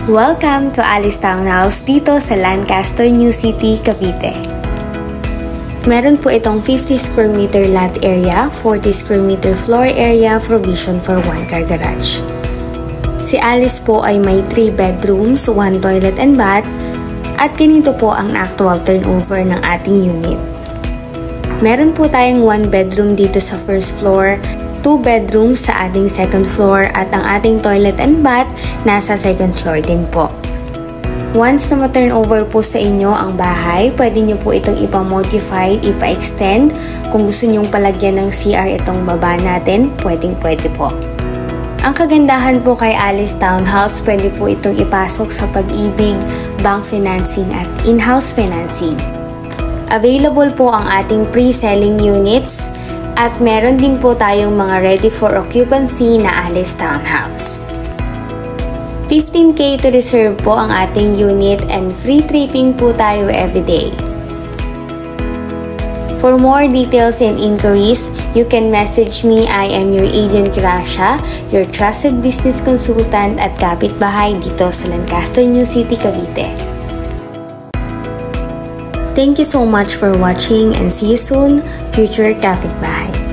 Welcome to Alice Townhouse dito sa Lancaster, New City, Cavite. Meron po itong 50 square meter lot area, 40 square meter floor area, provision for 1 car garage. Si Alice po ay may 3 bedrooms, 1 toilet and bath, at ganito po ang actual turnover ng ating unit. Meron po tayong 1 bedroom dito sa first floor, 2 bedrooms sa ating second floor at ang ating toilet and bath nasa second floor din po. Once na ma-turnover po sa inyo ang bahay, pwede nyo po itong ipa-modify, ipa-extend. Kung gusto nyong palagyan ng CR itong baba natin, pwede po. Ang kagandahan po kay Alice Townhouse, pwede po itong ipasok sa Pag-ibig, bank financing at in-house financing. Available po ang ating pre-selling units, at meron din po tayong mga ready for occupancy na Alice Townhouse. 15K to reserve po ang ating unit and free tripping po tayo everyday. For more details and inquiries, you can message me. I am your agent Gracia, your trusted business consultant at kapitbahay dito sa Lancaster, New City, Cavite. Thank you so much for watching and see you soon, future kapitbahay.